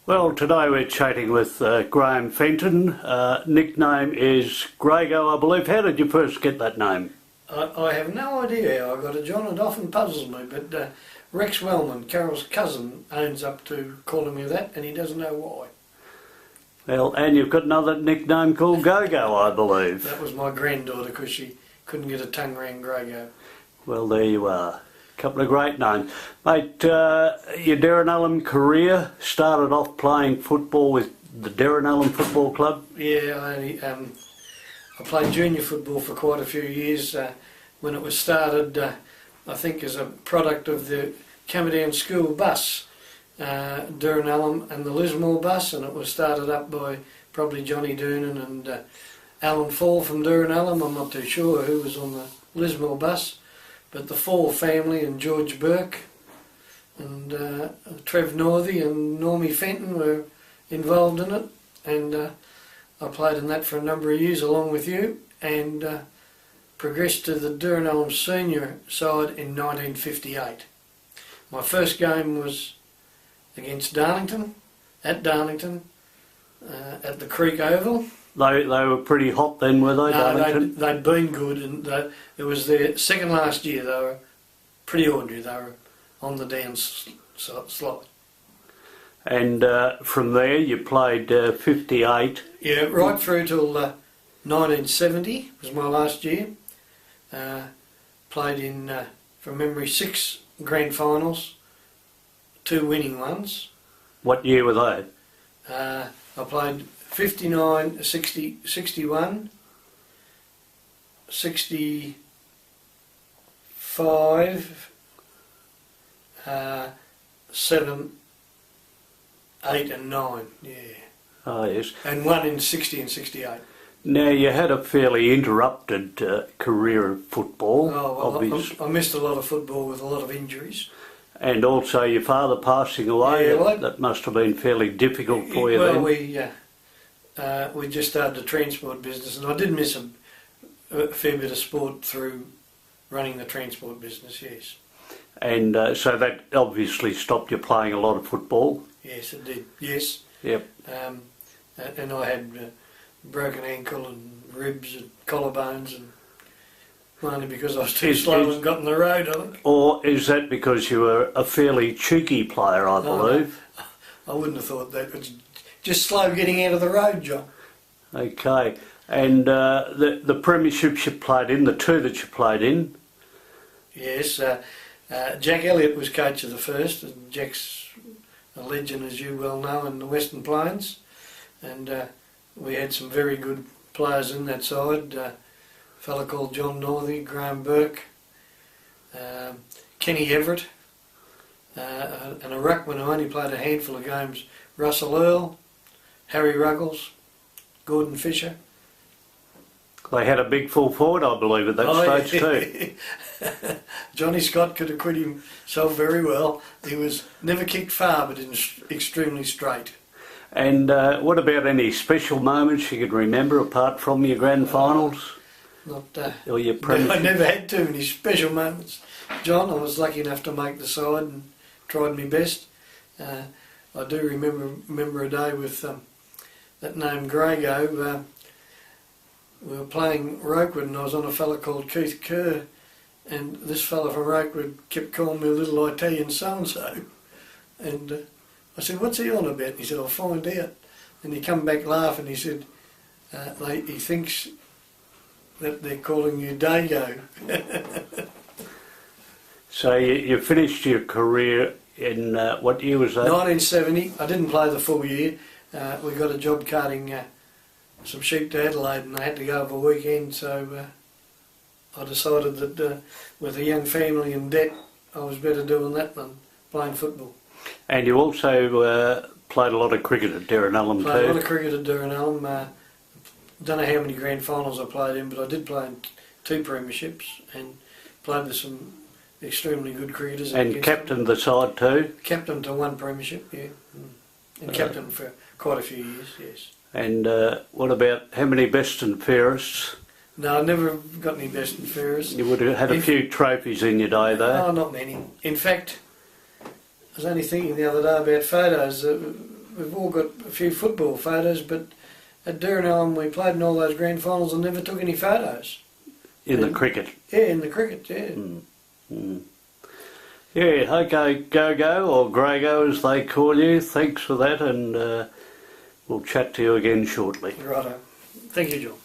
Well, today we're chatting with Graeme Fenton. Nickname is Grego, I believe. How did you first get that name? I have no idea how I got it, John. It often puzzles me, but Rex Wellman, Carol's cousin, owns up to calling me that, and he doesn't know why. Well, and you've got another nickname called Gogo, I believe. That was my granddaughter because she couldn't get a tongue around Grego. Well, there you are. Couple of great names. Mate, your Derrinallum career started off playing football with the Derrinallum Football Club? Yeah, I played junior football for quite a few years. When it was started, I think as a product of the Camberdown School bus, Derrinallum and the Lismore bus, and it was started up by probably Johnny Doonan and Alan Fall from Derrinallum. I'm not too sure who was on the Lismore bus. But the Fall family and George Burke and Trev Northey and Normie Fenton were involved in it, and I played in that for a number of years along with you, and progressed to the Derrinallum senior side in 1958. My first game was against Darlington, at Darlington, at the Creek Oval. They were pretty hot then, were they, No, Darlington? they'd been good, and it was their second last year. They were pretty ordinary. They were on the down slide. And from there you played 58. Yeah, right through till 1970 was my last year. Played in, from memory, 6 grand finals, 2 winning ones. What year were they? I played 59, 60, 61, 65, 7, 8 and 9, yeah. Oh, yes. And 1 in 60 and 68. Now, you had a fairly interrupted career of football. Oh, well, I missed a lot of football with a lot of injuries. And also your father passing away. Yeah, well, that must have been fairly difficult for you then. Well, we just started the transport business, and I did miss a fair bit of sport through running the transport business, yes. And so that obviously stopped you playing a lot of football? Yes, it did, yes. Yep. And I had broken ankle and ribs and collarbones, and mainly because I was too slow and got in the road, I think. Or is that because you were a fairly cheeky player, I believe? No, I wouldn't have thought that. It's just slow getting out of the road, John. Okay. And the premierships you played in, the 2 that you played in? Yes. Jack Elliott was coach of the first, and Jack's a legend, as you well know, in the Western Plains. And we had some very good players in that side. A fella called John Northey, Graham Burke, Kenny Everett, and a ruckman who only played a handful of games, Russell Earl, Harry Ruggles, Gordon Fisher. They had a big full forward, I believe, at that stage too. Johnny Scott could acquit himself very well. He was never kicked far, but extremely straight. And what about any special moments you could remember apart from your grand finals? Or your I never had too many special moments, John. I was lucky enough to make the side and tried my best. I do remember a day with that name Grego. We were playing Rokewood, and I was on a fella called Keith Kerr, and this fella from Rokewood kept calling me little Italian so-and-so, and I said, "What's he on about?" And he said, "I'll find out." And he come back laughing. He said, he thinks that they're calling you Dago. So you finished your career in, what year was that? 1970. I didn't play the full year. We got a job carting some sheep to Adelaide, and I had to go over a weekend, so I decided that with a young family and debt, I was better doing that than playing football. And you also played a lot of cricket at Derrinallum too? Played a lot of cricket at Derrinallum. Don't know how many grand finals I played in, but I did play in 2 premierships and played with some extremely good cricketers. And captained the side too? Captained to 1 premiership, yeah. And captained for quite a few years, yes. And what about, how many best and fairest? No, I never got any best and fairest. You would have had a few trophies in your day though? Oh, not many. In fact, I was only thinking the other day about photos. we've all got a few football photos, but at Derrinallum we played in all those grand finals and never took any photos. In the cricket? Yeah, in the cricket, yeah. Yeah, okay, Go-Go, or Grego as they call you, thanks for that, and we'll chat to you again shortly. Righto. Thank you, John.